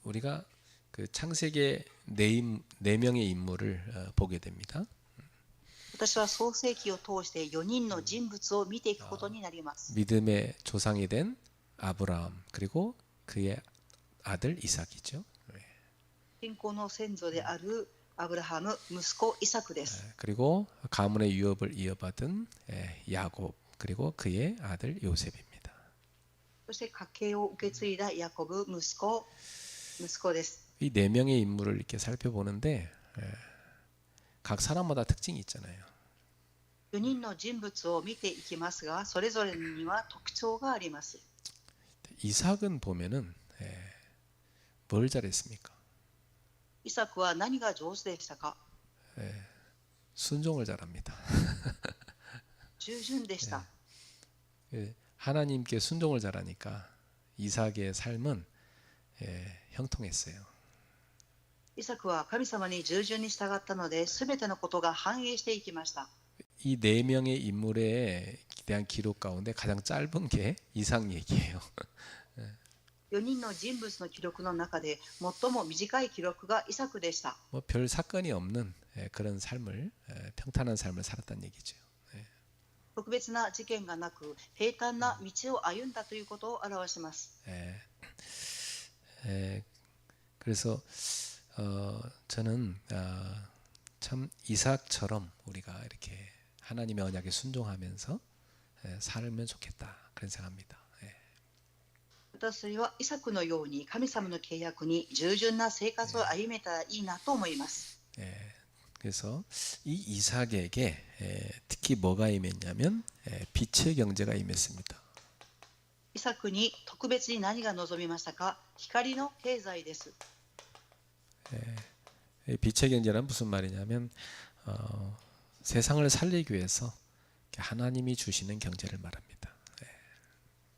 우리가 그 창세기 네 명의 인물을 보게 됩니다. 私は創世記を通して4人の人物を見ていくことになります。 믿음의 조상이 된 아브라함 그리고 그의 아들 이삭이죠. 信仰の先祖であるアブラハム、息子イサクです。 그리고 가문의 유업을 이어받은 야곱 그리고 그의 아들 요셉입니다. そして家系を受け継いだヤコブ、息子です。 이 네 명의 인물을 이렇게 살펴보는데 각 사람마다 특징이 있잖아요. 4人の人物を見ていきますが、それぞれには特徴があります。 이삭은 보면은 뭘 잘했습니까? イサクは何が上手でしたか？ 순종을 잘합니다. 従順でした。 하나님께 순종을 잘하니까 이삭의 삶은 형통했어요. イサクは神様に従順に従ったので、すべてのことが反映していきました。 이 네 명의 인물에 대한 기록 가운데 가장 짧은 게 이삭 얘기예요. 4人の人物の記録の中で最も短い記録がイサクでした。 뭐 별 사건이 없는 그런 삶을 평탄한 삶을 살았다는 얘기죠. 特別な事件がなく、平坦な道を歩んだということを表します。 그래서 저는 참 이삭처럼 우리가 이렇게 하나님의 언약에 순종하면서 살면 좋겠다 그런 생각합니다. 私はイサクのように神様の契約に従順な生活を歩めたらいいなと思います。 그래서 이 이삭에게 특히 뭐가 임했냐면 빛의 경제가 임했습니다. イサクに特別に何が望みましたか？光の経済です。 빛의 경제란 무슨 말이냐면 세상을 살리기 위해서 하나님이 주시는 경제를 말합니다.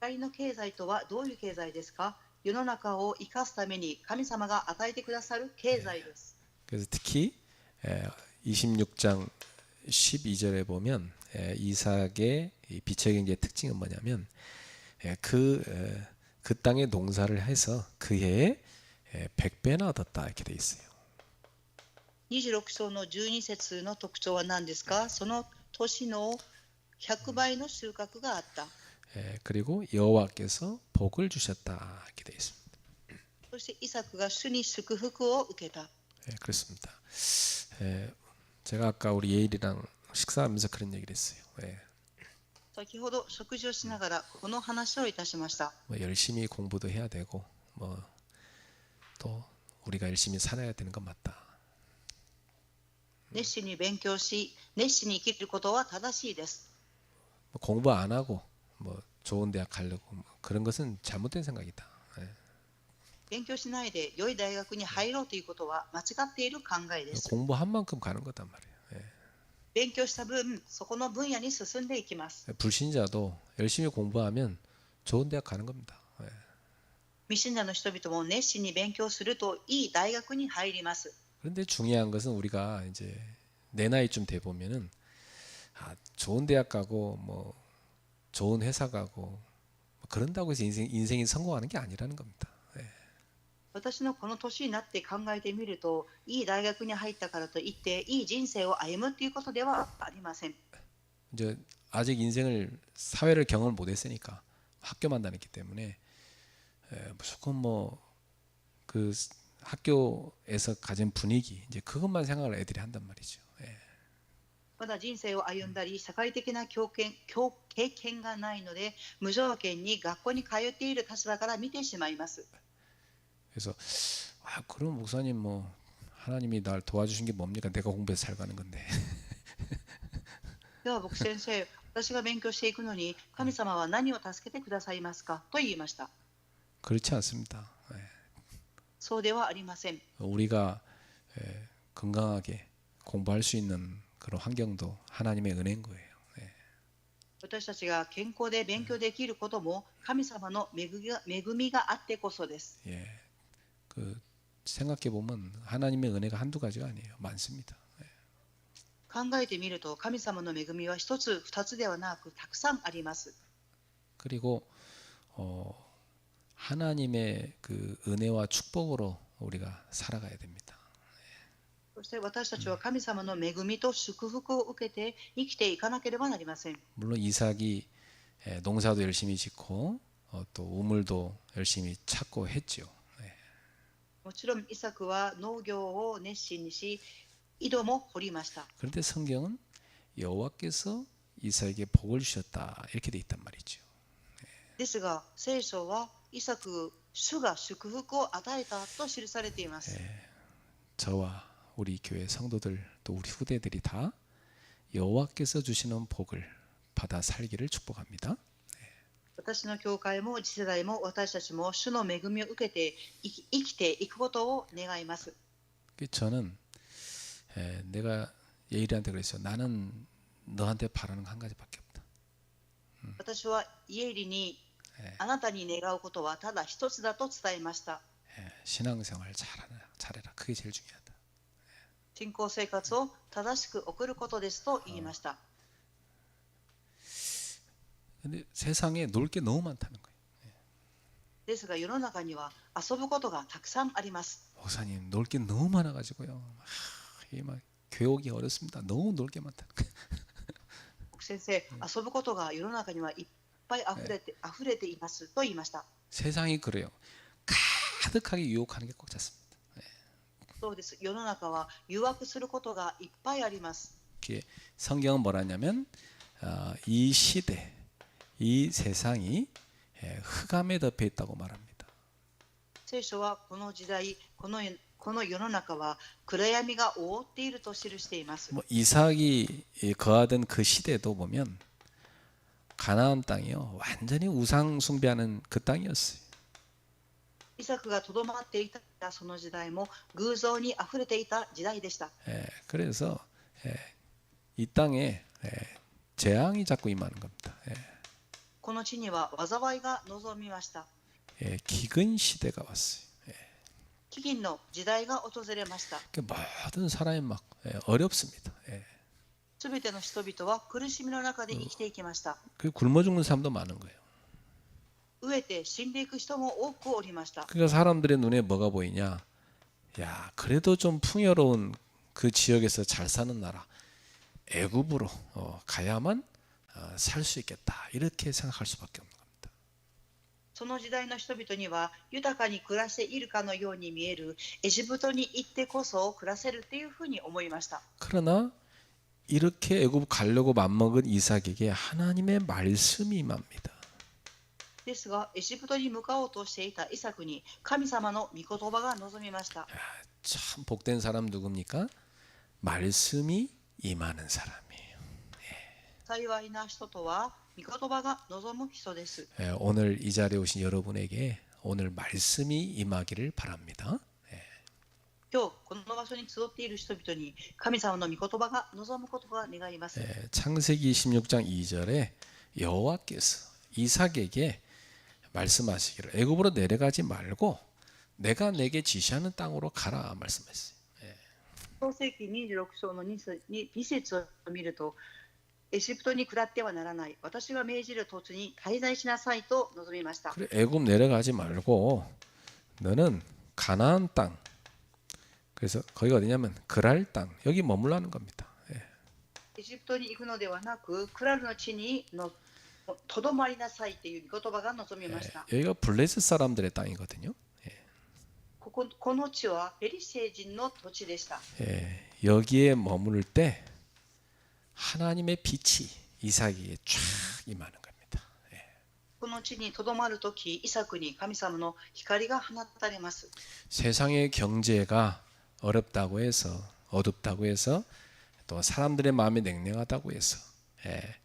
光の経済とはどういう経済ですか？世の中を生かすために神様が与えてくださる経済です。 그래서 특히 26장 12절에 보면 이삭의 빛의 경제의 특징은 뭐냐면 그 땅에 농사를 해서 그 해에 100배나 얻었다 이렇게 돼 있어요. 26章の12節の特徴は何ですか？その年の100倍の収穫があった。 그리고 여호와께서 복을 주셨다 이렇게 돼 있습니다. そしてイサクが主に祝福を受けた。 그렇습니다. 제가 아까 우리 예일이랑 식사하면서 그런 얘기를 했어요. 先ほど食事をしながらこの話をいたしました。 뭐 열심히 공부도 해야 되고 뭐 또 우리가 열심히 살아야 되는 건 맞다. 熱心に勉強し、熱心に生きることは正しいです。 뭐 공부 안 하고 뭐 좋은 대학 가려고 뭐 그런 것은 잘못된 생각이다. 勉強しないで良い大学に入ろうということは間違っている考えです。 공부한 만큼 가는 거단 말이에요. 勉強した分、そこの分野に進んでいきます。 불신자도 열심히 공부하면 좋은 대학 가는 겁니다. 未信者の人々も熱心に勉強するといい大学に入ります。 그런데 중요한 것은 우리가 이제 내 나이쯤 돼 보면은 좋은 대학 가고 뭐 좋은 회사 가고 뭐 그런다고 해서 인생이 성공하는 게 아니라는 겁니다. 私のこの年になって考えてみると、いい大学に入ったからといっていい人生を歩むということではありません。 이제 아직 인생을 사회를 경험을 못했으니까 학교만 다녔기 때문에 무조건 뭐 그 학교에서 가진 분위기 이제 그것만 생각을 애들이 한단 말이죠. まだ人生を歩んだり社会的な経験がないので、無条件に学校に通っている立場から見てしまいます。 그래서 그럼 목사님 뭐 하나님이 날 도와주신 게 뭡니까? 내가 공부해서 잘 가는 건데. では僕先生、私が勉強していくのに神様は何を助けてくださいますかと言いました。 그렇지 않습니다. そうではありません。 우리가 건강하게 공부할 수 있는 그런 환경도 하나님의 은혜인 거예요. 私たちが健康で勉強できることも神様の恵みがあってこそです。 그 생각해 보면 하나님의 은혜가 한두 가지가 아니에요. 많습니다. 考えてみると神様の恵みは一つ二つではなくたくさんあります。 그리고 하나님의 그 은혜와 축복으로 우리가 살아가야 됩니다. そして私たちは神様の恵みと祝福を受けて生きていかなければなりません。 물론 이삭이 농사도 열심히 짓고 또 우물도 열심히 찾고 했죠. もちろんイサクは農業を熱心にし、井戸も掘りました。 그런데 성경은 여호와께서 이삭에게 복을 주셨다 이렇게 돼 있단 말이죠. ですが聖書はイサク主が祝福を与えたと記されています。 저와 우리 교회 성도들 또 우리 후대들이 다 여호와께서 주시는 복을 받아 살기를 축복합니다. 私の教会も次世代も私たちも主の恵みを受けて生きていくことを願います。 저는 내가 예일이한테 그랬어요. 나는 너한테 바라는 거 한 가지밖에 없다. 私はイエリにあなたに願うことはただ一つだと伝えました。 신앙생활 잘해라. 그게 제일 중요하다. 信仰生活を正しく送ることですと言いました。 근데 세상에 놀 게 너무 많다는 거예요. ですが世の中には遊ぶことがたくさんあります。 목사님 놀 게 너무 많아가지고요. 이게 막 교육이 어렵습니다. 너무 놀 게 많다는 거예요. 先生、遊ぶことが世の中にはいっぱい溢れていますと言いました。 세상이 그래요. 가득하게 유혹하는 게 꼭 잡습니다. そうです。世の中は誘惑することがいっぱいあります。 성경은 뭐라냐면 이 시대, 이 세상이 흑암에 덮여 있다고 말합니다. 聖書はこの時代、この世の中は暗闇が覆っていると記しています。 뭐 이삭이 거하던 그 시대도 보면 가나안 땅이요 완전히 우상 숭배하는 그 땅이었어요. イサクがとどまっていたその時代も偶像にあふれていた時代でした。 그래서 이 땅에 재앙이 자꾸 임하는 겁니다. この地には災いが望みました。 기근 시대가 왔어요. 飢饉の時代が訪れました。 모든 사람이 막 어렵습니다. すべての人々は苦しみの中で生きていきました。 그 굶어 죽는 사람도 많은 거예요. 飢えて死んでいく人も多くおりました。 그러니까 사람들의 눈에 뭐가 보이냐? 야, 그래도 좀 풍요로운 그 지역에서 잘 사는 나라 애굽으로 가야만 살 수 있겠다. 이렇게 생각할 수밖에 없는 겁니다. その時代の人々には豊かに暮らしているかのように見えるエジプトに行ってこそ暮らせるっていうふうに思いました。 그러나 이렇게 애굽 가려고 맘먹은 이삭에게 하나님의 말씀이 임합니다. ですがエジプトに向かおうとしていたイサクに神様の御言葉が望みました。 참 복된 사람 누굽니까? 말씀이 임하는 사람이에요. 幸いな人とは御言葉が望む人です。 오늘 이 자리에 오신 여러분에게 오늘 말씀이 임하기를 바랍니다. 今日この場所に集っている人々に神様の御言葉が望むことが願います。 창세기 16장 2절에 여호와께서 이삭에게 말씀하시기를 애굽으로 내려가지 말고 내가 내게 지시하는 땅으로 가라 말씀했어요. 創世記26章の2節を見ると、エジプトに下ってはならない、私が命じる土地に滞在しなさいと望みました。 그래 애굽 내려가지 말고 너는 가나안 땅. 그래서 거기가 어디냐면 그랄 땅. 여기 머물라는 겁니다. エジプトに行くのではなく、クラルの地にとどまりなさいという言葉が望みました。 여기가 블레셋 사람들의 땅이거든요. この地はペリシテ人の土地でした。 여기에 머물 때 하나님의 빛이 이삭에게 쫙 임하는 겁니다. この地にとどまるとき、イサクに神様の光が放たれます。 세상의 경제가 어렵다고 해서 어둡다고 해서 또 사람들의 마음이 냉랭하다고 해서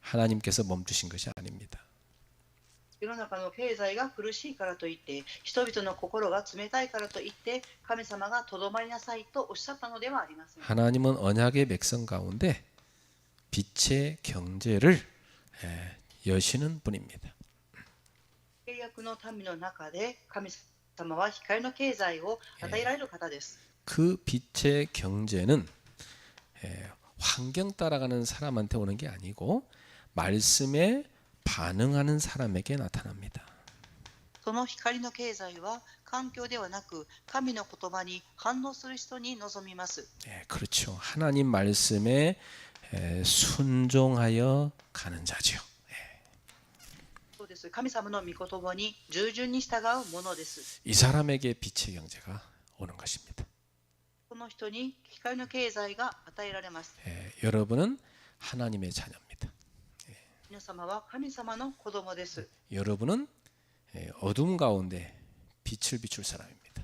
하나님께서 멈추신 것이 아닙니다. 世の中の経済が苦しいからといって、人々の心が冷たいからといって、神様がとどまりなさいとおっしゃったのではありません。 하나님은 언약의 백성 가운데 빛의 경제를 여시는 분입니다. 契約の民の中で神様は光の経済を与えられる方です。 그 빛의 경제는 환경 따라가는 사람한테 오는 게 아니고 말씀에 반응하는 사람에게 나타납니다. その光の経済は環境ではなく神の言葉に反応する人に望みます。 예, 그렇죠. 하나님 말씀에 순종하여 가는 자죠. そうです。神様の御言葉に従順に従うものです。 이 사람에게 빛의 경제가 오는 것입니다. この人に光の経済が与えられます。 여러분은 하나님의 자녀입니다. 皆様は神様の子供です。 여러분은 어둠 가운데 빛을 비출 사람입니다.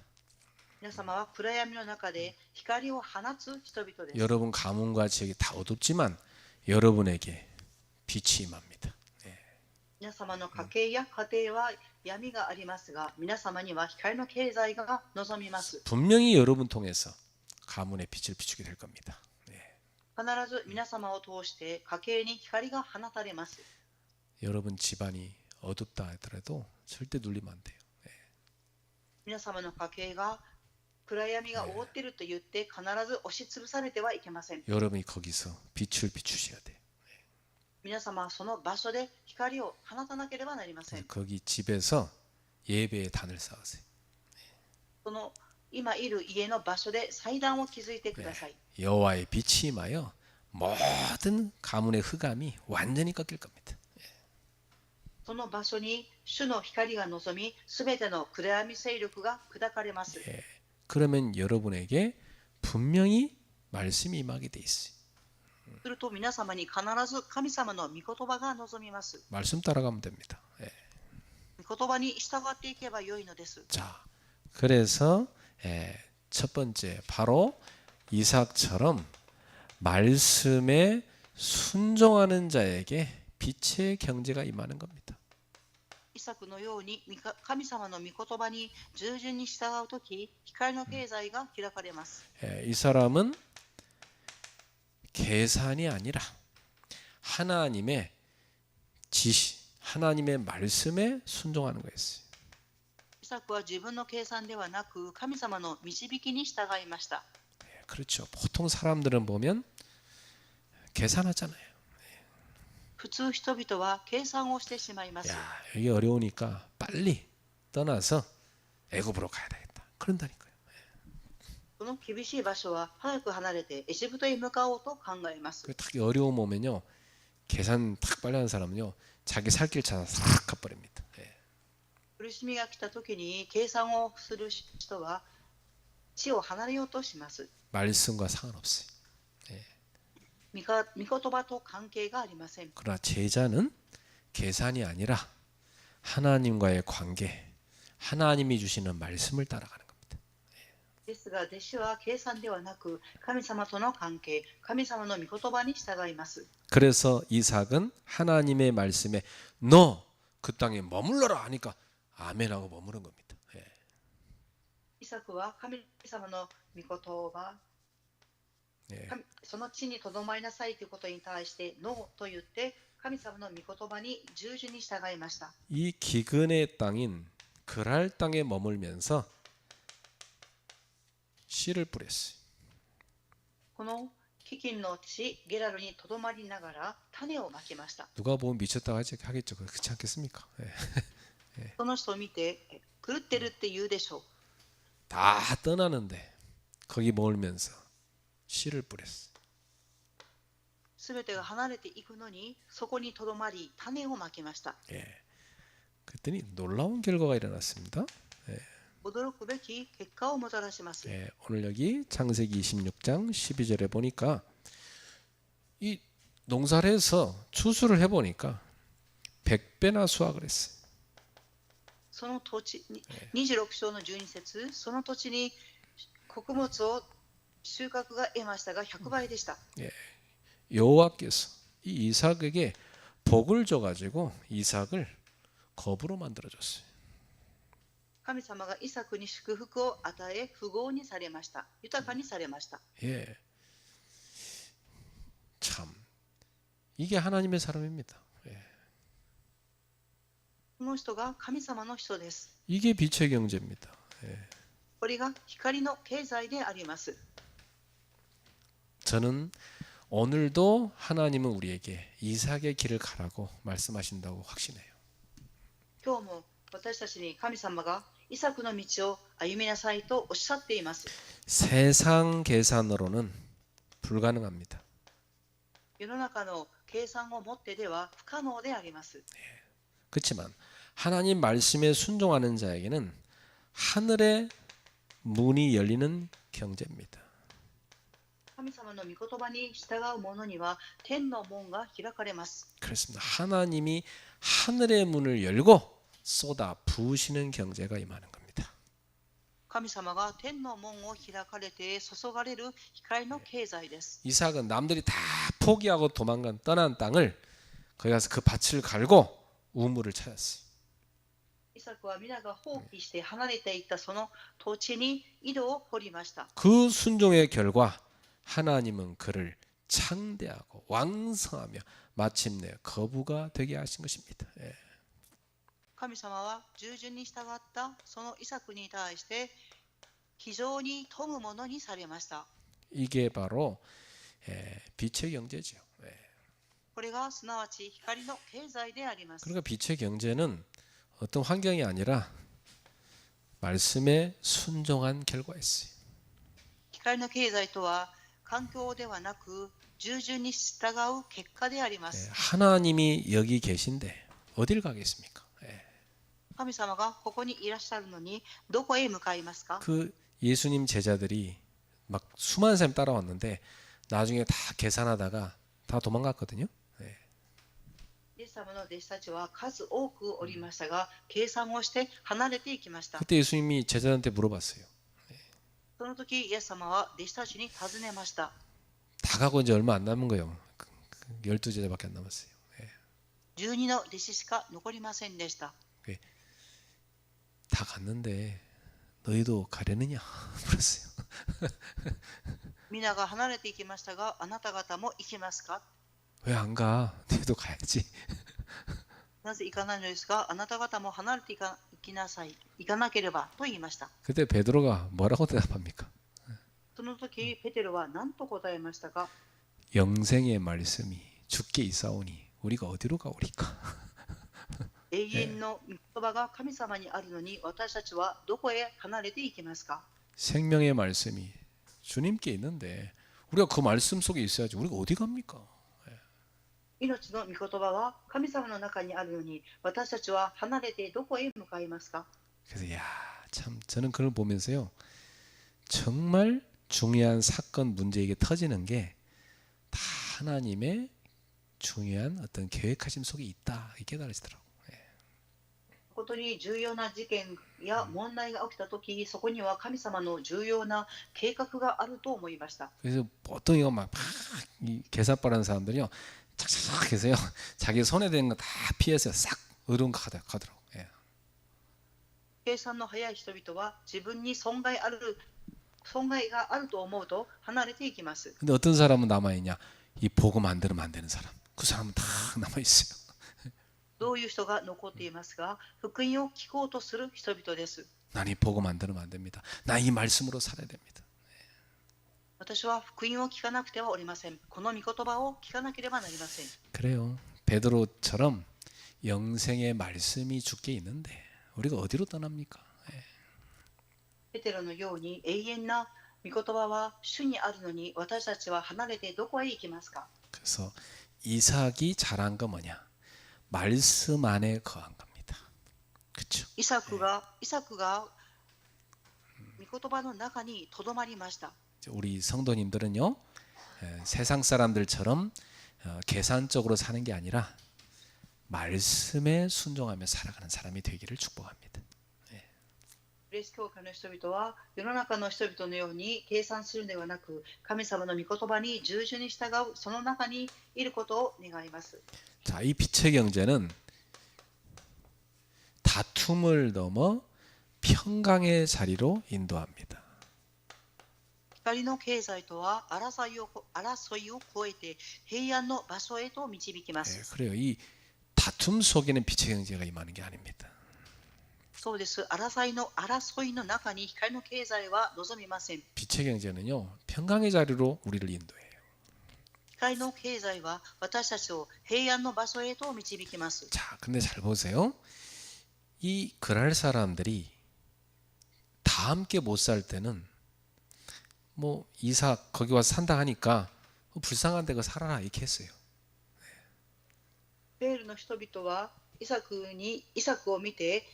皆様は暗闇の中で光を放つ人々です。 여러분 가문과 지역이 다 어둡지만 여러분에게 빛이 임합니다. 皆様の家計や家庭は闇がありますが、皆様には光の経済が望みます。 분명히 여러분 통해서 가문에 빛을 비추게 될 겁니다. 必ず皆様を通して家計に光が放たれます。 여러분 집안이 어둡다 하더라도 절대 눌리면 안 돼요. 皆様の家計が暗闇が覆っていると言って必ず押しつぶされてはいけません。 여러분이 거기서 빛을 비추셔야 돼요. 皆様はその場所で光を放たなければなりません。 거기 집에서 예배의 단을 쌓으세요. その今いる家の場所で祭壇を築いてください。 여호와의 빛이 임하여 모든 가문의 흑암이 완전히 꺾일 겁니다. その場所に主の光が望み、すべての暗闇勢力が砕かれます。 그러면 여러분에게 분명히 말씀이 임하게 돼 있어요. すると皆様に必ず神様の御言葉が望みます。 말씀 따라가면 됩니다. 御言葉に従っていけばよいのです。 자, 그래서 첫 번째 바로 이삭처럼 말씀에 순종하는 자에게 빛의 경제가 임하는 겁니다. イサクのように神様の御言葉に従順に従うとき、光の経済が開かれます。 이 사람은 계산이 아니라 하나님의 지시, 하나님의 말씀에 순종하는 거였어요. イサクは自分の計算ではなく神様の導きに従いました。 그렇죠. 보통 사람들은 보면 계산하잖아요. 普通人々は計算をしてしまいます。 야, 여기 어려우니까 빨리 떠나서 애굽으로 가야 되겠다. 그런다니까요. この厳しい場所は早く離れてエジプトへ向かおうと考えます。 딱 어려움 오면요. 계산 탁 빨리 하는 사람은요. 자기 살 길 찾아 싹 가버립니다. 苦しみが来た時に計算をする人は地を離れようとします。 말씀과 상관없어요. 御言葉と関係がありません。 그러나 제자는 계산이 아니라 하나님과의 관계, 하나님이 주시는 말씀을 따라가는 겁니다. ですが弟子は計算ではなく神様との関係、神様の御言葉に従います。 그래서 이삭은 하나님의 말씀에 너 그 땅에 머물러라 하니까 아멘하고 머무른 겁니다. イサクは神様の御言葉、その地にとどまりなさいということに対してノーと言って神様の御言葉に従順に従いました。 이 기근의 땅인 그랄 땅에 머물면서 씨를 뿌렸어요. この飢饉の地ゲラルにとどまりながら種をまきました。 누가 보면 미쳤다고 하겠죠. 그렇지 않겠습니까? その人を見て狂ってるって言うでしょう。 다 떠나는데 거기 머물면서 씨를 뿌렸어요. すべてが離れていくのにそこにとどまり種をまきました。 그랬더니 놀라운 결과가 일어났습니다. 驚くべき結果をもたらします。 오늘 여기 창세기 26장 12절에 보니까 이 농사를 해서 추수를 해보니까 100배나 수확을 했어요. その土地に26章の12節、その土地に穀物を収穫が得ましたが100倍でした。 여호와께서 이 이삭에게 복을 줘가지고 이삭을 거부로 만들어줬어요. 神様がイサクに祝福を与え富豪にされました。豊かにされました。 참 이게 하나님의 사람입니다. この人が神様の人です。 이게 빛의 경제입니다. これが光の経済であります。 저는 오늘도 하나님은 우리에게 이삭의 길을 가라고 말씀하신다고 확신해요. 今日も私たちに神様がイサクの道を歩みなさいとおっしゃっています。 세상 계산으로는 불가능합니다. 世の中の計算をもってでは不可能であります。 그렇지만 하나님 말씀에 순종하는 자에게는 하늘의 문이 열리는 경제입니다. 神様の御言葉に従う者には天の門が開かれます。 그렇습니다. 하나님이 하늘의 문을 열고 쏟아 부으시는 경제가 임하는 겁니다. 神様が天の門を開かれて注がれる光の経済です。 이삭은 남들이 다 포기하고 떠난 땅을 거기 가서 그 밭을 갈고 우물을 찾았어요. イサクは皆が放棄して離れていったその土地に井戸を掘りました。 그 순종의 결과 하나님은 그를 창대하고 왕성하며 마침내 거부가 되게 하신 것입니다. 예. 神様は従順に従ったそのイサクに対して非常に富むものにされました。 이게 바로 빛의 경제죠. 예. これがすなわち光の経済であります。 그러니까 빛의 경제는 어떤 환경이 아니라 말씀에 순종한 결과였어요. 光の経済とは環境ではなく従順に従う結果でありま 예. す。 하나님이 여기 계신데 어딜 가겠습니까? 예. 神様がここにいらっしゃるのにどこへ向かいますか？ 그 예수님 제자들이 막 수많은 사람이 따라왔는데 나중에 다 계산하다가 다 도망갔거든요. 예. イエス様の弟子たちは数多くおりましたが、計算をして離れていきました。 그때 예수님이 제자들한테 물어봤어요. その時、イエス様は弟子たちに尋ねました。 다 가고 이제 얼마 안 남은 거예요. 12제자밖에 안 남았어요. 예. 12の弟子しか残りませんでした。 다 갔는데 너희도 가려느냐? 물었어요. 皆が離れていきましたが、あなた方も行きますか？ 왜 안 가? 너희도 가야지. なぜ行かないのですか？あなた方も離れて行きなさい。行かなければと言いました。 그때 베드로가 뭐라고 대답합니까? その時、ペテロは何と答えましたか？ 영생의 말씀이 주께 있사오니 우리가 어디로 가오리까? 永遠の御言葉が神様にあるのに私たちはどこへ離れていきますか？ 생명의 말씀이 주님께 있는데 우리가 그 말씀 속에 있어야지 우리가 어디 갑니까? 命の御言葉は神様の中にあるのに私たちは離れてどこへ向かいますか？ 그래서 참 저는 그걸 보면서요 정말 중요한 사건 문제 이게 터지는 게 다 하나님의 중요한 어떤 계획하심 속에 있다 이 깨달으시더라고요. ことに重要な事件や問題が起きたとき、そこには神様の重要な計画があると思いました。 그래서 보통 이거 막 계산바라는 사람들이요 착착 해서요 자기 손에 든 거 다 피해서 싹 어려운 거 가더라고. 예. 計算の早い人々は自分に損害があると思うと離れていきます。 근데 어떤 사람은 남아 있냐? 이 복음 안 들으면 안 되는 사람. 그 사람은 다 남아 있어요. どういう人が残っていますが、福音を聞こうとする人々です。 난 이 복음 안 들으면 안 됩니다. 나 이 말씀으로 살아야 됩니다. 私は福音を聞かなくてはおりません。この御言葉を聞かなければなりません。 그래요. 베드로처럼 영생의 말씀이 주께 있는데 우리가 어디로 떠납니까? ペテロのように永遠な御言葉は主にあるのに私たちは離れてどこへ行きますか？ 그래서 이삭이 잘한 거 뭐냐? 말씀 안에 거한 겁니다. 그렇죠? イサクが御言葉の中にとどまりました。 우리 성도님들은요 세상 사람들처럼 계산적으로 사는 게 아니라 말씀에 순종하며 살아가는 사람이 되기를 축복합니다. グレース教会の人々は世の中の人々のように計算するのではなく、神様の御言葉に従順に従うその中にいることを願います。 자, 이 빛의 경제는 다툼을 넘어 평강의 자리로 인도합니다. 光の経済とは争いを超えて平安の場所へと導きます。 그래요. 이 다툼 속에는 빛의 경제가 임하는 게 아닙니다. そうです。争いの中に光の経済は望みません。 빛의 경제는요 평강의 자리로 우리를 인도해요. 光の経済は私たちを平安の場所へと導きます。 자, 근데 잘 보세요. 이 그랄 사람들이 다 함께 못 살 때는 뭐 이삭 거기 와서 산다 하니까 불쌍한데 그 살아라 이렇게 했어요. ベールの人々はイサクを見て、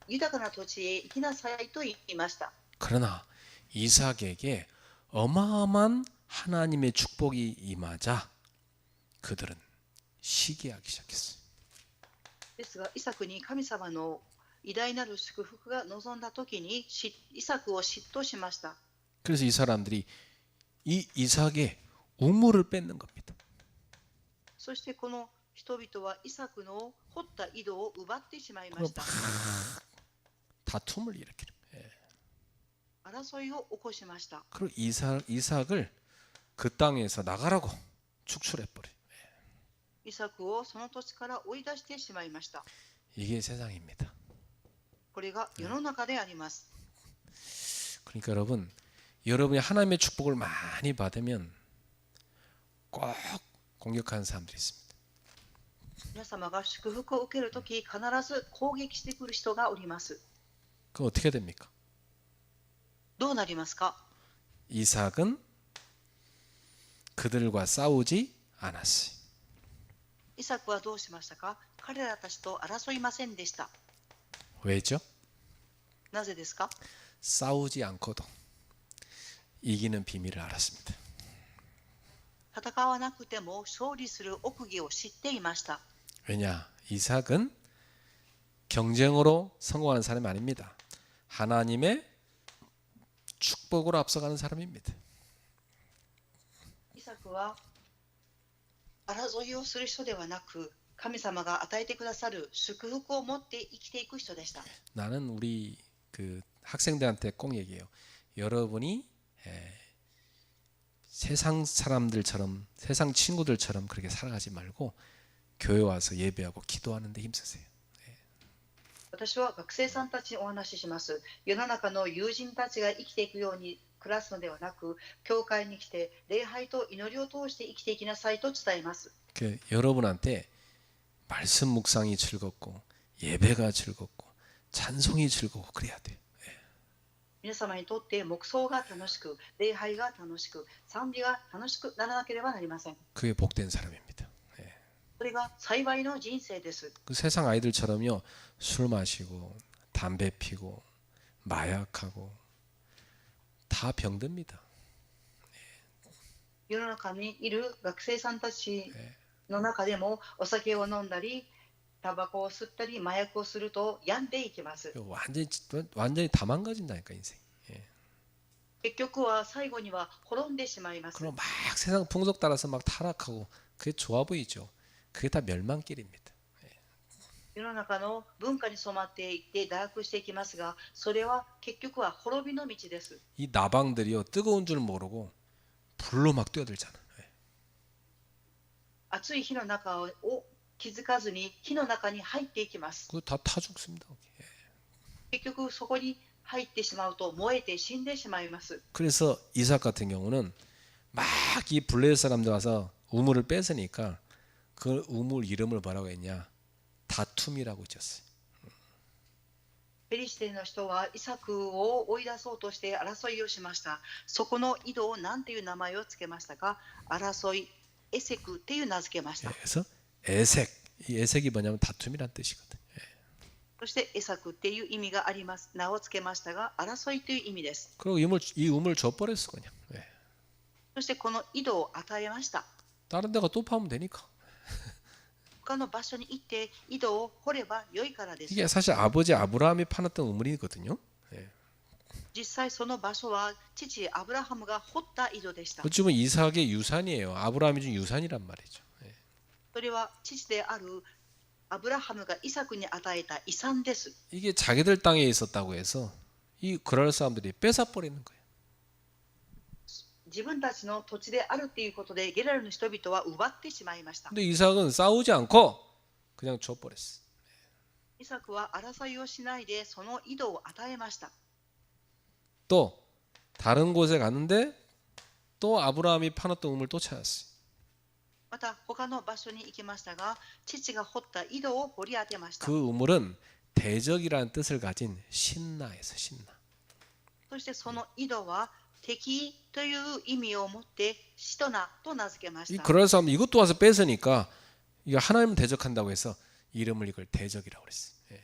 豊かな土地へ行きなさいと言いました。 그러나 이삭에게 어마어마한 하나님의 축복이 임하자 그들은 시기하기 시작했어요. ですが、イサクに神様の偉大なる祝福が望んだときに、イサクを嫉妬しました。 그래서 이 사람들이 이 이삭의 우물을 뺏는 겁니다. そしてこの人々はイサクの掘った井戸を奪ってしまいま 그리고 した。 막 다툼을 일으키는. 争いを起こしました。 그리고 이삭을 그 땅에서 나가라고 축출해 버려. イサクをその土地から追い出してしまいました。 이게 세상입니다. これが世の中であります。 그러니까 여러분이 하나님의 축복을 많이 받으면 꼭 공격하는 사람들이 있습니다. 皆様が祝福を受けるとき、必ず攻撃してくる人がおります。 그럼 어떻게 됩니까? どうなりますか？ 이삭은 그들과 싸우지 않았어요. イサクはどうしましたか？彼らたちと争いませんでした。 왜죠? なぜですか？ 싸우지 않고도 이기는 비밀을 알았습니다. 戦わなくても勝利する奥義を知っていました。 왜냐? 이삭은 경쟁으로 성공하는 사람이 아닙니다. 하나님의 축복으로 앞서가는 사람입니다. イサクは争いをする人ではなく、神様が与えてくださる祝福を持って生きていく人でした。 나는 우리 그 학생들한테 꼭 얘기해요. 여러분이 세상 사람들처럼 세상 친구들처럼 그렇게 살아가지 말고 교회 와서 예배하고 기도하는 데 힘쓰세요. 私は学生さんたちにお話しします。世の中の友人たちが生きていくように暮らすのではなく、教会に来て礼拝と祈りを通して生きていきなさいと伝えます。 여러분한테 말씀 묵상이 즐겁고 예배가 즐겁고 찬송이 즐겁고 그래야 돼요. 皆様にとって黙想が楽しく、礼拝が楽しく、賛美が楽しくならなければなりません。 그게 복된 사람입니다. それが幸いの人生です。 그 세상 아이들처럼요 술 마시고 담배 피고 마약하고 다 병듭니다. 世の中にいる学生さんたちの中でもお酒を飲んだり、タバコを吸ったり、麻薬をすると病んでいきます。 완전히 다 망가진다니까 인생. 結局は最後には滅んでしまいます。 그럼 막 세상 풍속 따라서 막 타락하고 그게 좋아 보이죠. 그게 다 멸망길입니다. 世の中の文化に染まっていって堕落していきますが、それは結局は滅びの道です。 이 나방들이요 뜨거운 줄 모르고 불로 막 뛰어들잖아. 暑い火の中を気づかずに火の中に入っていきます。 그거 다 타 죽습니다. 結局そこに入ってしまうと燃えて死んでしまいます。 그래서 이삭 같은 경우는 막 이 블레셋 사람들 와서 우물을 뺏으니까 그 우물 이름을 뭐라고 했냐? 다툼이라고 지었어요. ペリシテの人はイサクを追い出そうとして争いをしました。そこの井戸を何ていう名前をつけましたか？争い、エセクっていう名付けました。 그래서 에색, 이 에색이 뭐냐면 다툼이란 뜻이거든. そしてエサクっていう意味があります。名をつけましたが、争いという意味です。 그리고 이 우물 줘버렸어 그냥. そしてこの井戸を与えました。 다른 데가 또 파면 되니까. 他の場所に行って井戸を掘れば良いからです。 이게 사실 아버지 아브라함이 파놨던 우물이거든요. 実際その場所は父アブラハムが掘った井戸でした。 어찌 보면 이삭의 유산이에요. 아브라함이 준 유산이란 말이죠. それは父であるアブラハムがイサクに与えた遺産です。 이게 자기들 땅에 있었다고 해서 이 그랄 사람들이 뺏어버리는 거예요. 自分たちの土地であるということでゲラルの人々は奪ってしまいました。 근데 이삭은 싸우지 않고 그냥 줘버렸어. イサクは争いをしないでその井戸を与えました。 또 다른 곳에 갔는데 또 아브라함이 파놨던 우물 또 찾았어요. また他の場所に行きましたが、父が掘った井戸を掘り当てました。 그 우물은 대적이라는 뜻을 가진 신나에서 신나. そしてその井戸は敵という意味を持ってシトナと名付けまし 이 た。 그럴 사람 이것도 와서 뺏으니까 이거 하나님을 대적한다고 해서 이름을 이걸 대적이라고 그랬어요. 예.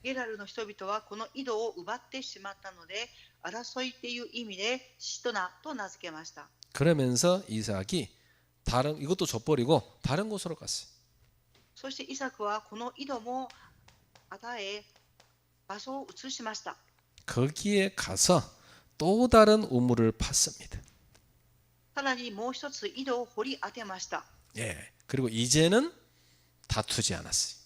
ゲラルの人々はこの井戸を奪ってしまったので、争いっていう意味でシトナと名付けました。 그러면서 이삭이 다른 이것도 줘버리고 다른 곳으로 갔어요. そしてイサクはこの井戸も与え、場所を移しました。 거기에 가서 또 다른 우물을 팠습니다. さらにもう一つ井戸を掘り当てました。 예. 그리고 이제는 다투지 않았어요.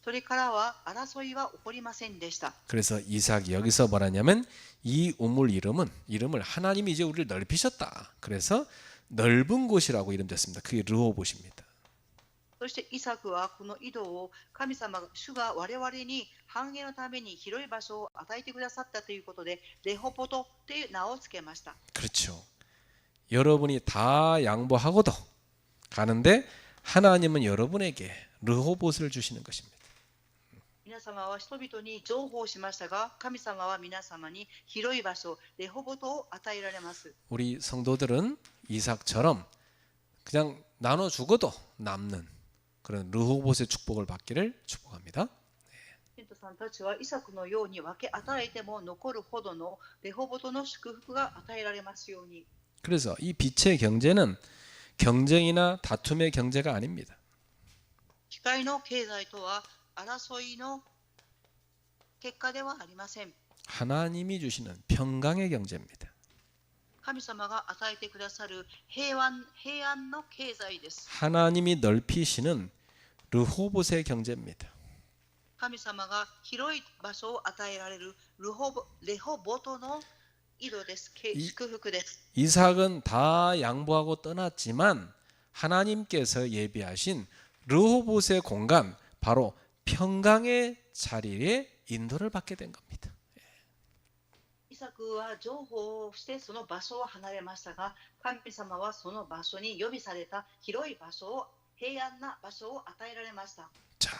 それからは争いは起こりませんでした。 그래서 이삭이 여기서 말하냐면 이 우물 이름을 하나님이 이제 우리를 넓히셨다. 그래서 넓은 곳이라고 이름 졌습니다. 그게 르호봇입니다. そしてイサクはこの井戸を神様、主が我々に繁栄のために広い場所を与えてくださったということで、レホボトという名をつけました。 그렇죠. 여러분이 다 양보하고도 가는데 하나님은 여러분에게 르호봇을 주시는 것입니다. 皆様は人々に情報をしましたが、神様は皆様に広い場所、レホボトを与えられます。 우리 성도들은 이삭처럼 그냥 나눠 주고도 남는 그런 르호봇의 축복을 받기를 축복합니다. 信徒さんたちはイサクのように分け与えても残るほどのレホボトの祝福が与えられますように。 그래서 이 빛의 경제는 경쟁이나 다툼의 경제가 아닙니다. 機械の経済とは争いの結果ではありません。 하나님이 주시는 평강의 경제입니다. 神様が与えてくださる平安の経済です。 하나님이 넓히시는 르호봇의 경제입니다. 神様が広い場所を与えられるレホボトの井戸です。祝福です。 이삭은 다 양보하고 떠났지만 하나님께서 예비하신 르호봇의 공간 바로 평강의 자리에 인도를 받게 된 겁니다. イサクは情報をしてその場所を離れましたが、神様はその場所に予備された広い場所を、平安な場所を与えられました。 자,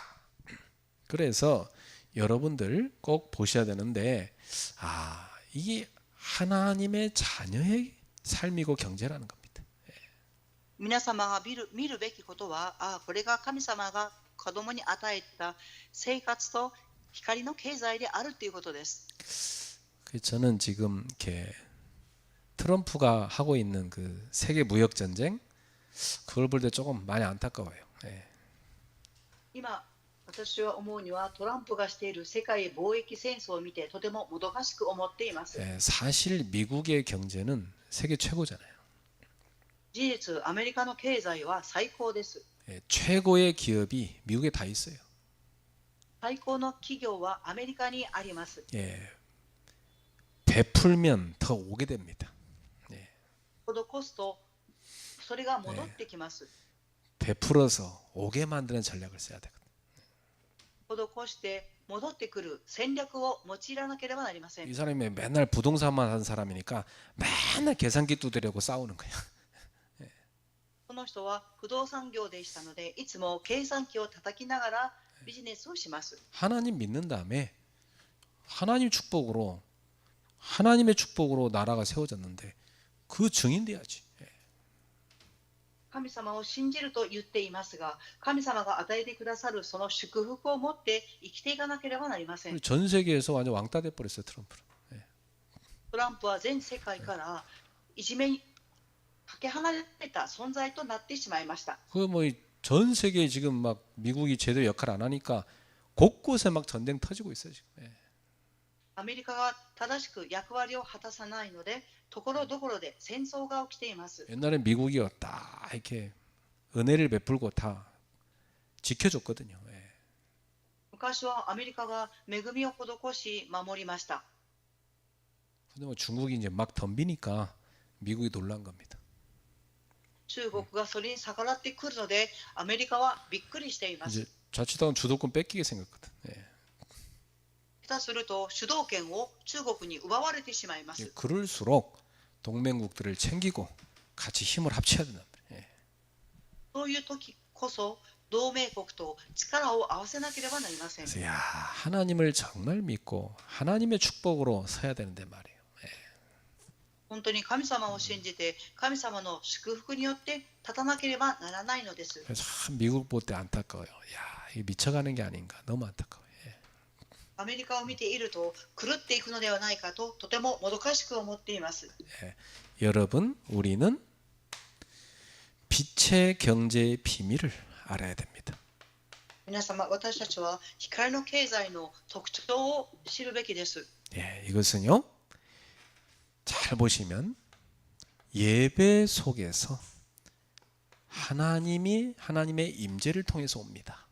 그래서 여러분들 꼭 보셔야 되는데, 이게 하나님의 자녀의 삶이고 경제라는 겁니다. 皆様が見るべきことは、これが神様が子供に与えた生活と光の経済であるということです。 저는 지금 이렇게 트럼프가 하고 있는 그 세계 무역 전쟁 그걸 볼 때 조금 많이 안타까워요. 예. 今、私は思うにはトランプがしている世界貿易戦争を見てとてももどかしく思っています。 예, 사실 미국의 경제는 세계 최고잖아요. 事実、アメリカの経済は最高です。 예, 최고의 기업이 미국에 다 있어요. 最高の企業はアメリカにあります。 예, 베풀면 더 오게 됩니다. 예, 施すとそれが戻ってきます。 베풀어서 오게 만드는 전략을 써야 되거든요. 施して戻ってくる戦略を用いらなければなりません。 이 사람이 맨날 부동산만 하는 사람이니까 맨날 계산기 두드리고 싸우는 거야. この人は不動産業でしたので、いつも計算機を叩きながらビジネスをします。 하나님 믿는 다음에 하나님의 축복으로 나라가 세워졌는데 그 증인 돼야지. 神様を信じると言っていますが、神様が与えてくださるその祝福を持って生きていかなければなりません。 전 세계에서 완전 왕따 돼 버렸어요, 트럼프는. トランプは全世界からいじめにかけ離れた存在となってしまいました。 그 뭐 전 세계에 지금 막 미국이 제대로 역할 안 하니까 곳곳에 막 전쟁 터지고 있어요, 지금. アメリカが正しく役割を果たさないので、ところどころで戦争が起きています。 옛날에 미국이 딱 이렇게 은혜를 베풀고 다 지켜줬거든요. 昔はアメリカが恵みを施し守りました。 근데 뭐 중국이 이제 막 덤비니까 미국이 놀란 겁니다. 中国がそれに逆らってくるので、アメリカはびっくりしています。 이제 자칫하면 주도권 뺏기게 생겼거든. 下手すると主導権を中国に奪われてしまいます。 그럴수록 동맹국들을 챙기고 같이 힘을 합쳐야 된다. そういう時こそ同盟国と力を合わせなければなりません。 그래서 야, 하나님을 정말 믿고 하나님의 축복으로 서야 되는데 말이에요. 本当に神様を信じて、神様の祝福によって立たなければならないのです。 그래서 참 미국 볼 때 안타까워요. 야, 이게 미쳐가는 게 아닌가. 너무 안타까워요. アメリカを見ていると狂っていくのではないかととてももどかしく思っています。 여러분, 우리는 빛의 경제의 비밀을 알아야 됩니다. 皆様、私たちは光の経済の特徴を知るべきです。 예, 이것은요. 잘 보시면 예배 속에서 하나님의 임재를 통해서 옵니다.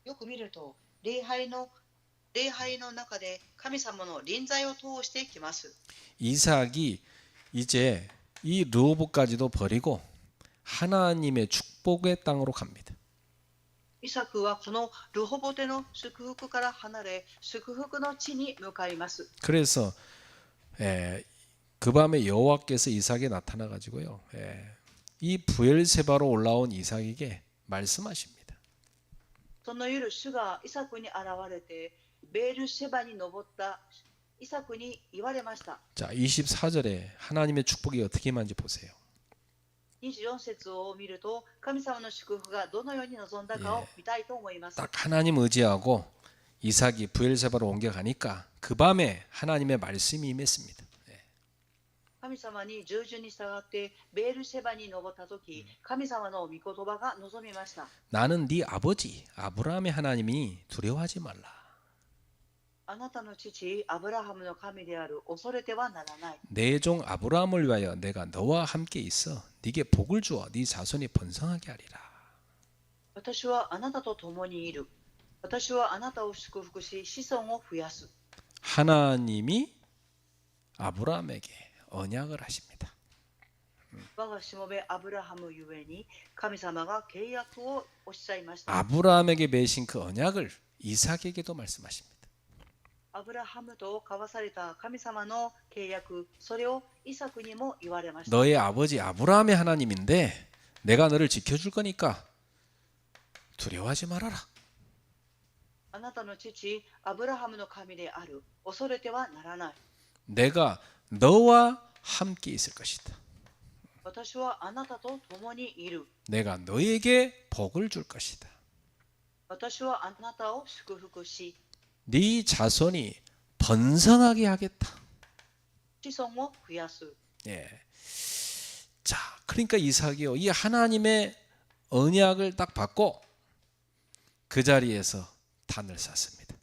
よく見ると、礼拝の中で神様の臨在を通してきます。 이삭이 이제 이 르호봇까지도 버리고 하나님의 축복의 땅으로 갑니다. イサクはこのルホボテの祝福から離れ、祝福の地に向かいます。 그래서 그 밤에 여호와께서 이삭에 나타나 가지고요. 이 부엘세바로 올라온 이삭에게 말씀하십니다. その夜、主がイサクに現れて、ベールシェバに登ったイサクに言われました。 자, 24절에 하나님의 축복이 어떻게 임한지 보세요. 24節を見ると、神様の祝福がどのように望んだかを見たいと思います。 딱 하나님 의지하고 이삭이 부엘세바로 옮겨가니까 그 밤에 하나님의 말씀이 임했습니다. 神様に従順に従ってベールシェバに登ったとき、神様の御言葉が望みました。 나는 네 아버지 아브라함의 하나님이 두려워하지 말라. あなたの父アブラハムの神である、恐れてはならない。 내 종 아브라함을 위하여 내가 너와 함께 있어 네게 복을 주어 네 자손이 번성하게 하리라. 私はあなたと共にいる。私はあなたを祝福し、子孫を増やす。 하나님이 아브라함에게 언약을 하십니다. 我がしもべアブラハムゆえに、神様が契約をおっしゃいました。 아브라함에게 맺으신 그 언약을 이삭에게도 말씀하십니다. アブラハムと交わされた神様の契約、それをイサクにも言われました。 너의 아버지 아브라함의 하나님인데 내가 너를 지켜줄 거니까 두려워하지 말아라. あなたの父アブラハムの神である、恐れてはならない。 내가 너와 함께 있을 것이다. 私はあなたと共にいる。 내가 너에게 복을 줄 것이다. 私はあなたを祝福し、 네 자손이 번성하게 하겠다. 子孫を増やす。 예. 자, 그러니까 이삭이요, 이 하나님의 언약을 딱 받고 그 자리에서 단을 쌓습니다.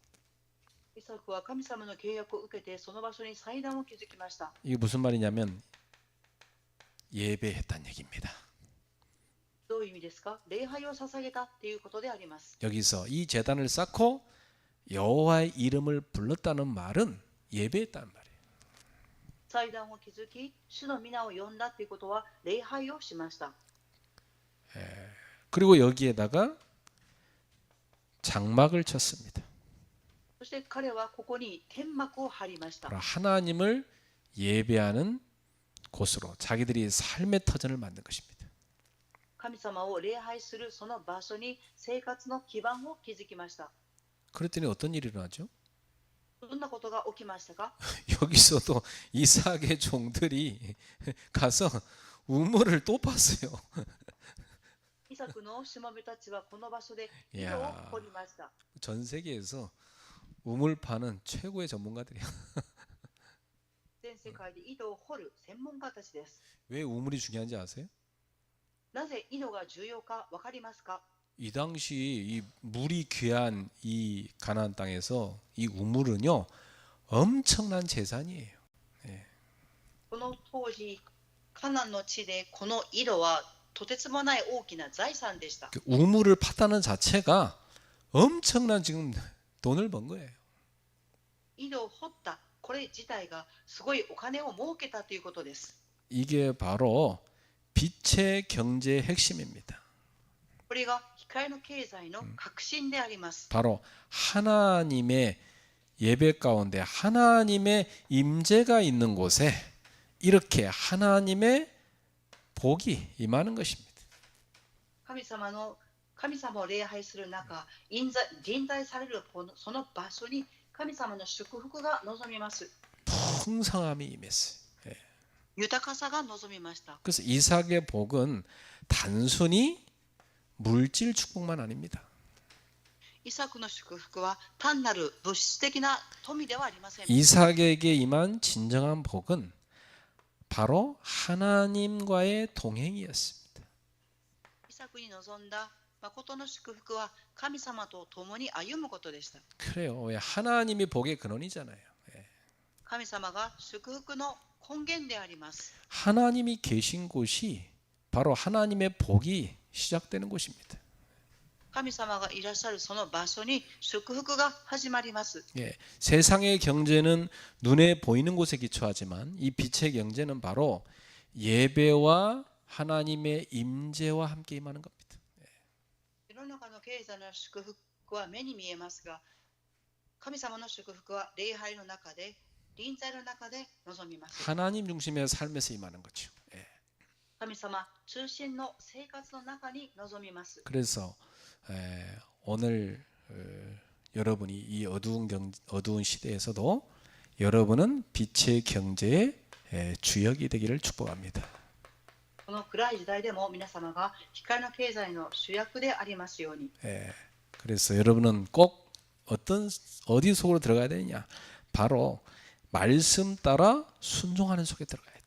イサクは神様の契約を受けて、その場所に祭壇を築きました。 이게 무슨 말이냐면 예배했다는 얘기입니다. どういう意味ですか？礼拝を捧げたっていうことであります。 여기서 이 제단을 쌓고 여호와의 이름을 불렀다는 말은 예배했다는 말이에요. 祭壇を築き、主の皆を呼んだっていうことは礼拝をしました。 그리고 여기에다가 장막을 쳤습니다. そして彼はここに天幕を張りました。 하나님을 예배하는 곳으로 자기들이 삶의 터전을 만든 것입니다. 神様を礼拝するその場所に生活の基盤を築きました。 그랬더니 어떤 일이 일어나죠? どんなことが起きましたか？ 여기서도 이삭의 종들이 가서 우물을 또 팠어요. イサクのしもべたちはこの場所で井戸を掘りました。 전 세계에서 우물 파는 최고의 전문가들이야. 全世界で井戸を掘る専門家たちです。 왜 우물이 중요한지 아세요? なぜ井戸が重要かわかりますか？ 이 당시 이 물이 귀한 이 가나안 땅에서 이 우물은요 엄청난 재산이에요. この当時、カナンの地でこの井戸はとてつもない大きな財産でした。 그 우물을 팠다는 자체가 엄청난 지금 돈을 번 거예요. 井戸を掘ったこれ自体がすごいお金を儲けたということです。 이게 바로 빛의 경제의 핵심입니다. これが光の経済の核心であります。 바로 하나님의 예배 가운데 하나님의 임재가 있는 곳에 이렇게 하나님의 복이 임하는 것입니다. 神様を礼拝する中、臨在されるその場所に神様の祝福が望みます。 풍성함이 임했어요. 豊かさが望みました。 그래서 이삭의 복은 단순히 물질 축복만 아닙니다. イサクの祝福は単なる物質的な富ではありません。 이삭에게 임한 진정한 복은 바로 하나님과의 동행이었습니다. イサクに望んだ誠の祝福は神様と共に歩むことでした。 그래요. 왜 하나님이 복의 근원이잖아요. 神様が祝福の根源であります。 하나님이 계신 곳이 바로 하나님의 복이 시작되는 곳입니다. 神様がいらっしゃるその場所に祝福が始まります。 예, 세상의 경제는 눈에 보이는 곳에 기초하지만 이 빛의 경제는 바로 예배와 하나님의 임재와 함께 임하는 겁니다. 世の中の経済の祝福は目に見えますが、神様の祝福は礼拝の中で、臨在の中で望みます。 하나님 중심의 삶에서 임하는 거죠. 예. 神様中心の生活の中に望みます。 그래서 오늘 여러분이 이 어두운 시대에서도 여러분은 빛의 경제의 주역이 되기를 축복합니다. この暗い時代でも皆様が光の経済の主役でありますように。 그래서 여러분은 꼭 어디 속으로 들어가야 되느냐? 바로 말씀 따라 순종하는 속에 들어가야 돼.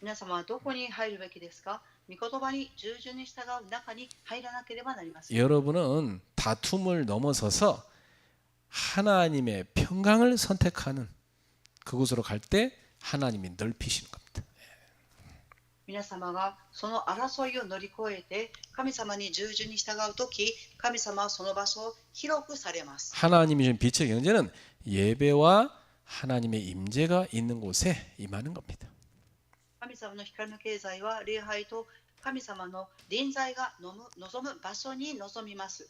皆様はどこに入るべきですか？御言葉に従順に従う中に入らなければなりません。 여러분은 다툼을 넘어서서 하나님의 평강을 선택하는 그곳으로 갈 때 하나님이 넓히시는 겁니다. 皆様がその争いを乗り越えて神様に従順に従うとき、神様はその場所を広くされます。 하나님이 주신 빛의 경제는 예배와 하나님의 임재가 있는 곳에 임하는 겁니다. 神様の光の経済は礼拝と神様の臨在が望む場所に望みます。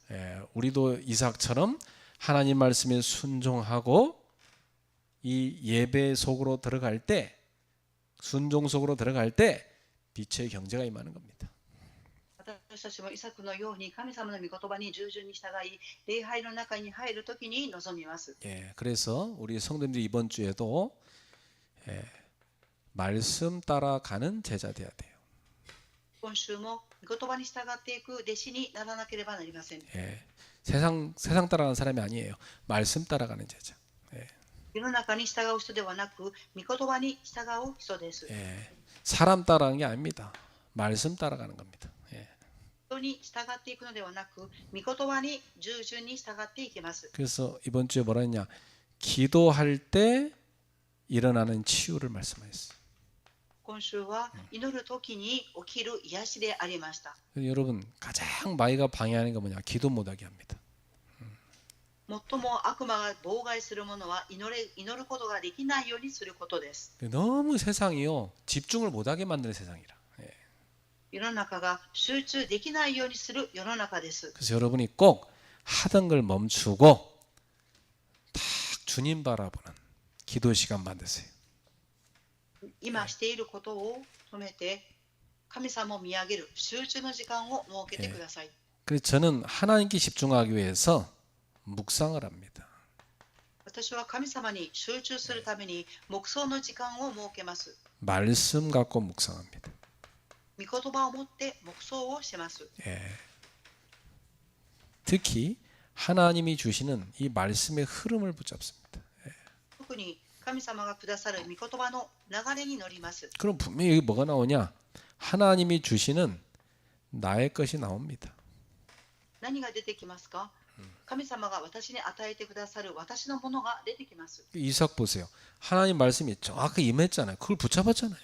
우리도 이삭처럼 하나님 말씀에 순종하고 이 예배 속으로 들어갈 때, 순종 속으로 들어갈 때 빛의 경제가 임하는 겁니다. 私たちもイサクのように神様の御言葉に従順に従い、礼拝の中に入るときに望みます。 그래서 우리 성도님들이 이번 주에도 말씀 따라가는 제자 돼야 돼요. 今週も御言葉に従っていく弟子にならなければなりません。 세상 따라가는 사람이 아니에요. 말씀 따라가는 제자. 世の中に従う人ではなく、御言葉に従う人です。 사람 따라가는 게 아닙니다. 말씀 따라가는 겁니다. 人に従っていくのではなく、御言葉に従順に従っていきます。 그래서 이번 주에 뭐라 했냐? 기도할 때 일어나는 치유를 말씀하셨어요. 今週は祈るときに起きる癒しでありました。 여러분 가장 마귀가 방해하는 게 뭐냐? 기도 못하게 합니다. 最も悪魔が妨害するものは祈ることができないようにすることです。 너무 세상이요 집중을 못하게 만드는 세상이라. 世の中が集中できないようにする世の中です。 그래서 여러분이 꼭 하던 걸 멈추고 딱 주님 바라보는 기도 시간 만드세요. 今していることを止めて神様を見上げる集中の時間を設けてください。 그래서 저는 하나님께 집중하기 위해서 묵상을 합니다. 私は神様に集中するために黙想の時間を設けます。 말씀 갖고 묵상합니다. 御言葉を持って黙想をします。 특히 하나님이 주시는 이 말씀의 흐름을 붙잡습니다. 特に神様がくださる御言葉の流れに乗ります。 그럼 분명히 여기 뭐가 나오냐? 하나님이 주시는 나의 것이 나옵니다. 何が出てきますか？神様が私に与えてくださる私のものが出てきます。 이삭 보세요. 하나님 말씀이 정확하게 임했잖아요. 그걸 붙잡았잖아요.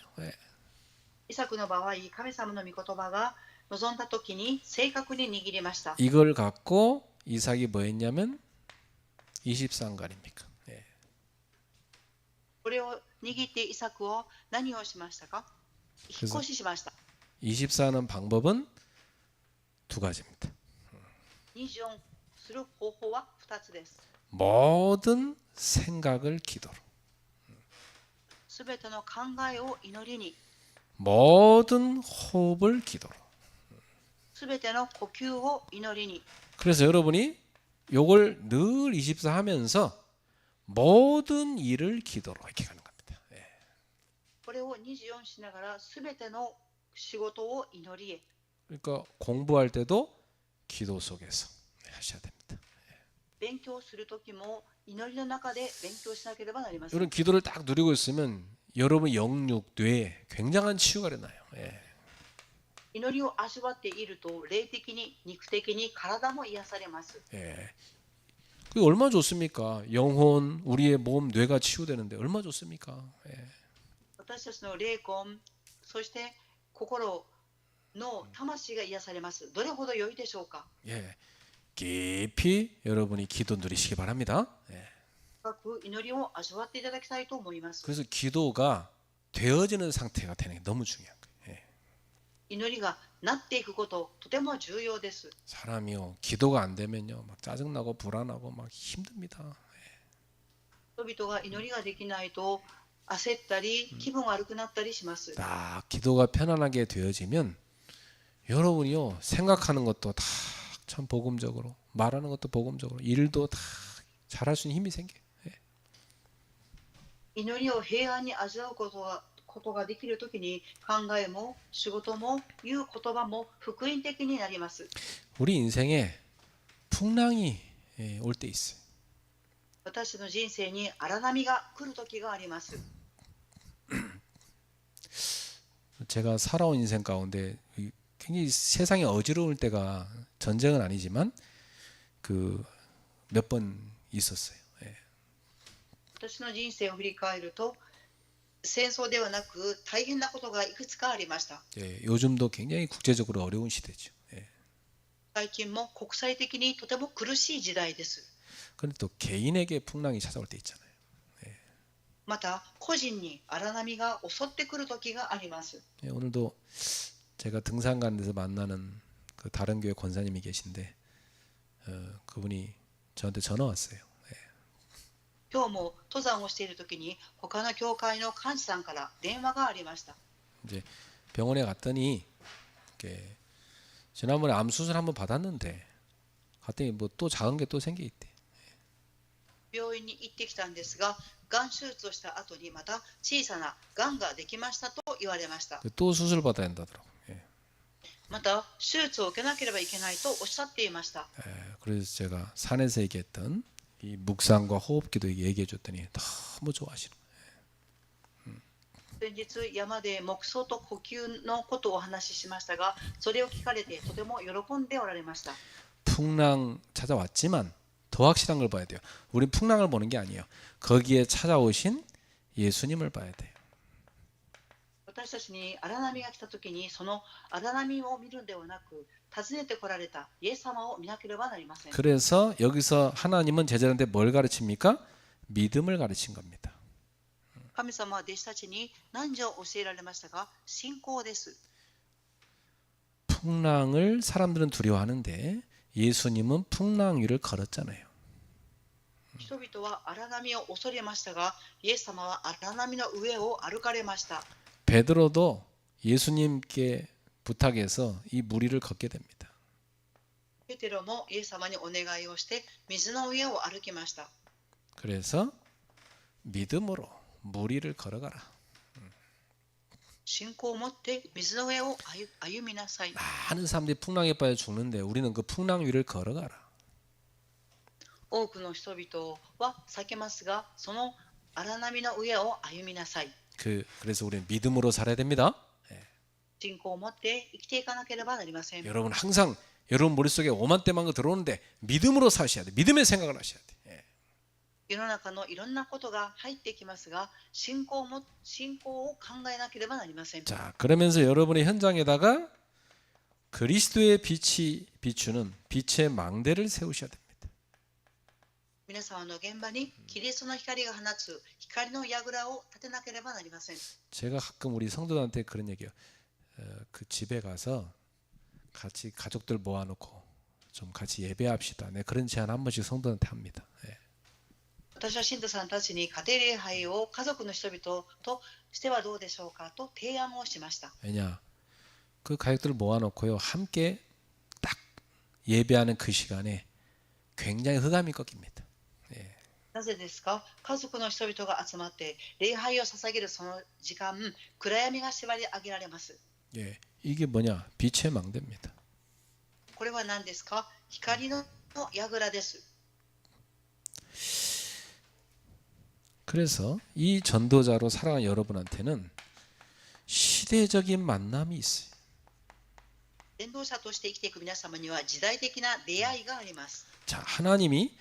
イサクの場合、神様の御言葉が望んだ時に正確に握りました。 이걸 갖고 이삭이 뭐 했냐면 23갈입니까? これを握ってイサクを何をしましたか？引っ越ししました。 24는 방법은 두 가지입니다. 24する方法は2つです。 모든 생각을 기도로, すべての考えを祈りに、 모든 호흡을 기도로, すすべての呼吸を祈りに。 그래서 여러분이 요걸 늘 24 하면서 모든 일을 기도로 이렇게 가는 겁니다. 예. これを24しながらすべての仕事を祈りへ。 그러니까 공부할 때도 기도 속에서 하셔야 됩니다. 勉強するときも祈りの中で勉強しなければなりません。 이런 기도를 딱 누리고 있으면 여러분 영육, 뇌에 굉장한 치유가 일어나요. 예. 祈りを味わっていると霊的に肉的に体も癒されます。 예. 그게 얼마나 좋습니까? 영혼, 우리의 몸, 뇌가 치유되는데 얼마나 좋습니까? 예. 私たちの霊魂、そして心、脳、魂が癒されます。どれほど良いでしょうか。 예. 깊이 여러분이 기도 누리시기 바랍니다. 예. 深く祈りを味わっていただきたいと思います。 그래서 기도가 되어지는 상태가 되는 게 너무 중요한 거예요. 예. 祈りがなっていくこと、とても重要です。 사람이요 기도가 안 되면요 막 짜증나고 불안하고 막 힘듭니다. 人々が祈りができないと焦ったり、気分悪くなったりします。 딱 기도가 편안하게 되어지면 여러분이요 생각하는 것도 다 참 복음적으로 말하는 것도 복음적으로 일도 다 잘할 수 있는 힘이 생겨요. 예. 祈りを平安に味わうことができるときに考えも仕事も言う言葉も福音的になります。 우리 인생에 풍랑이 올 때 있어요. 私の人生に荒波が来る時があります。 제가 살아온 인생 가운데 굉장히 세상이 어지러울 때가 전쟁은 아니지만 그 몇 번 있었어요. 예. 私の人生を振り返ると戦争ではなく大変なことがいくつかありました。 예, 요즘도 굉장히 국제적으로 어려운 시대죠. 예. 最近も国際的にとても苦しい時代です。 그런데 또 개인에게 풍랑이 찾아올 때 있잖아요. また個人に荒波が襲ってくる時があります。 예, 오늘도 제가 등산 가는 데서 만나는 그 다른 교회 권사님이 계신데 그분이 저한테 전화 왔어요. 예. 今日も登山をしている時に他の教会の幹事さんから電話がありました。 이제 병원에 갔더니 이렇게 지난번에 암 수술 한번 받았는데 갔더니 뭐 또 작은 게 또 생겨 있대. 病院に行ってきたんですが、がん手術をした後にまた小さながんができましたと言われました。 또 수술 받아야 한다더라고. 예. また手術を受けなければいけないとおっしゃっていました。 그래서 제가 산에서 얘기했던 이 묵상과 호흡기도 얘기해 줬더니 너무 좋아하시는 거예요. 先日山で黙想と呼吸のことをお話ししましたが、それを聞かれてとても喜んでおられました。 풍랑 찾아왔지만 더 확실한 걸 봐야 돼요. 우린 풍랑을 보는 게 아니에요. 거기에 찾아오신 예수님을 봐야 돼요. 私たちに荒波が来た時にその荒波を見るのではなく、訪ねてこられたイエス様を見なければなりません。 그래서 여기서 하나님은 제자들한테 뭘 가르칩니까? 믿음을 가르친 겁니다. 神様は弟子たちに何を教えられましたか？信仰です。 풍랑을 사람들은 두려워하는데 예수님은 풍랑 위를 걸었잖아요. 人々は荒波を恐れましたが、イエス様は荒波の上を歩かれました。 베드로도 예수님께 부탁해서 이 물 위를 걷게 됩니다. ペテロもイエス様にお願いをして水の上を歩きました。 그래서 믿음으로 물 위를 걸어가라. 信仰を持って水の上を歩みなさい。 많은 사람들이 풍랑에 빠져 죽는데 우리는 그 풍랑 위를 걸어가라. 多くの人々は避けますが、その荒波の上を歩みなさい。 그래서 우리는 믿음으로 살아야 됩니다. 信仰を持って生きていかなければなりません。 여러분 항상 여러분 머릿속에 오만때만 거 들어오는데 믿음으로 사셔야 돼. 믿음의 생각을 하셔야 돼. 世の中のいろんなことが入ってきますが、信仰を考えなければなりません。 자, 그러면서 여러분의 현장에다가 그리스도의 빛이 비추는 빛의 망대를 세우셔야 됩니다. 皆様の現場にキリストの光が放つ光の櫓を立てなければなりません。 제가 가끔 우리 성도들한테 그런 얘기해요. 그 집에 가서 같이 가족들 모아놓고 좀 같이 예배합시다. 네, 그런 제안 한 번씩 성도한테 합니다. 예. 私は信徒さんたちに家庭礼拝を家族の人々としてはどうでしょうかと提案をしました。 왜냐? 그 가족들 모아놓고요 함께 예배하는 그 시간에 굉장히 흑암이 꺾입니다. なぜですか？家族の人々が集まって礼拝を捧げるその時間、暗闇が縛り上げられます。 예, 이게 뭐냐? 빛의 망대입니다. これは何ですか？光の櫓です。 그래서 이 전도자로 살아가는 여러분한테는 시대적인 만남이 있어요. 伝道者として生きていく皆様には時代的な出会いがあります。 자, 하나님이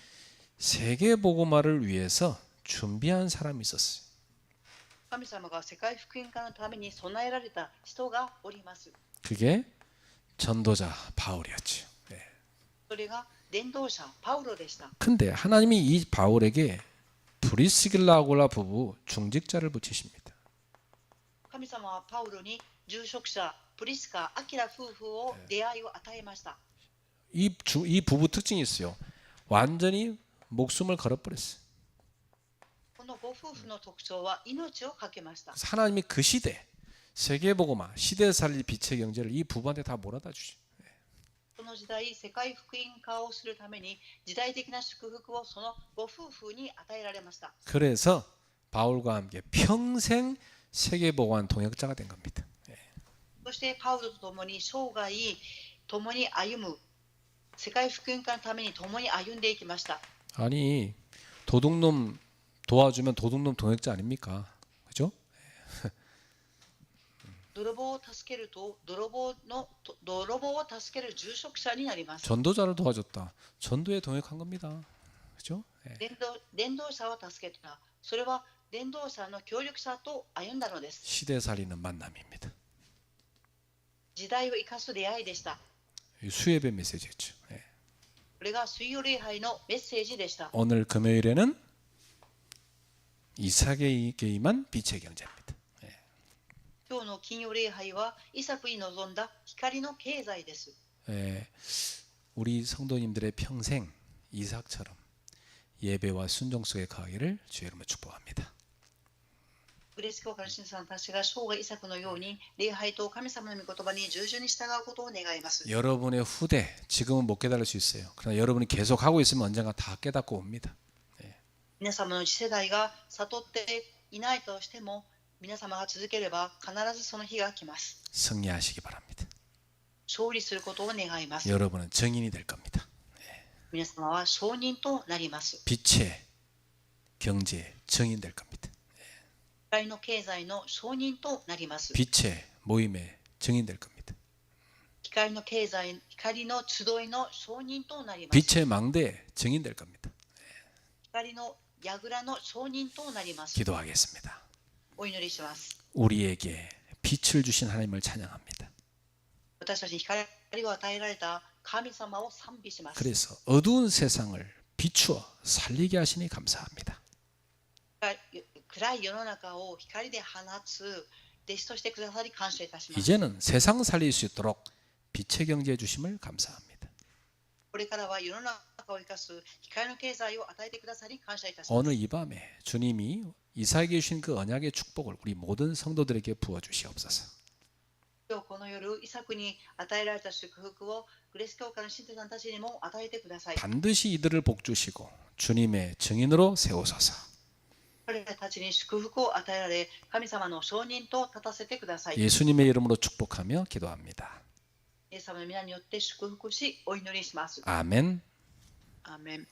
세계 복음화를 위해서 준비한 사람이 있었어요. 神様が世界福音化のために備えられた人がおります。 그게 전도자 바울이었죠. 예. それが伝道者パウロでした。 근데 하나님이 이 바울에게 브리스길라 아굴라 부부 중직자를 붙이십니다. 神様はパウロに住職者プリスカ・アキラ夫婦を出会いを与えました。 이 부부 특징이 있어요. 완전히 목숨을 걸어버렸어요. このご夫婦の特徴は命を懸けました。 하나님이 그 시대 세계복음화 시대 살릴 빛의 경제를 이 부부한테 다 몰아다 주죠. この時代、世界福音化をするために時代的な祝福をそのご夫婦に与えられました。 그래서 바울과 함께 평생 세계복음화 동역자가 된 겁니다. そしてパウロと共に生涯共に歩む世界福音化のために共に歩んでいきました。 아니 도둑놈 도와주면 도둑놈 동역자 아닙니까? 그죠? 泥棒を助けると泥棒を助ける住職者になります。 전도자를 도와줬다. 전도에 동역한 겁니다. 그죠? 伝道者を助けた。それは伝道者の協力者と歩んだのです。 시대 살리는 만남입니다. 時代を生かす出会いでした。 수예배 메시지였죠. これが水曜礼拝のメッセージでした。 오늘 금요일에는 이삭에게만 빛의 경제입니다. 今日の金曜礼拝はイサクに臨んだ光の経済です。 우리 성도님들의 평생 이삭처럼 예배와 순종 속에 가기를 주의 이름으로 축복합니다. グレース教会の信者さんたちが生涯イサクのように礼拝と神様の御言葉に従順に従うことを願います。 여러분의 후대 지금은 못 깨달을 수 있어요. 그러나 여러분이 계속 하고 있으면 언젠가 다 깨닫고 옵니다. 皆様の次世代が悟っていないとしても皆様が続ければ必ずその日が来ます。 승리하시기 바랍니다. 勝利することを願います。 여러분은 증인이 될 겁니다. 皆様は証人となります。 빛의 경제의 증인 될 겁니다. 光の経済の証人となります。 빛의 모임의 증인 될 겁니다. 光の経済、光の集いの証人となります。 빛의 망대의 증인 될 겁니다. 光の櫓の証人となります。 기도하겠습니다. お祈りします。 우리에게 빛을 주신 하나님을 찬양합니다. 私たちに光を与えられた神様を賛美します。 그래서 어두운 세상을 비추어 살리게 하시니 감사합니다. 暗い世の中を光で放つ弟子としてくださり感謝いたします。 이제는 세상 살릴 수 있도록 빛의 경제 주심을 감사합니다. これからは世の中を生かす光の経済を与えてくださり感謝いたします。 오늘 이 밤에 주님이 이삭에게 주신 그 언약의 축복을 우리 모든 성도들에게 부어 주시옵소서. 今日この夜、イサクに与えられた祝福をグレース教会の信徒さんたちにも与えてください。 반드시 이들을 복 주시고 주님의 증인으로 세우소서. 彼らたちに祝福を与えられ、神様の証人と立たせてください。 예수님의 이름으로 축복하며 기도합니다. イエス様の皆によって祝福し、お祈りします。 아멘. アーメン。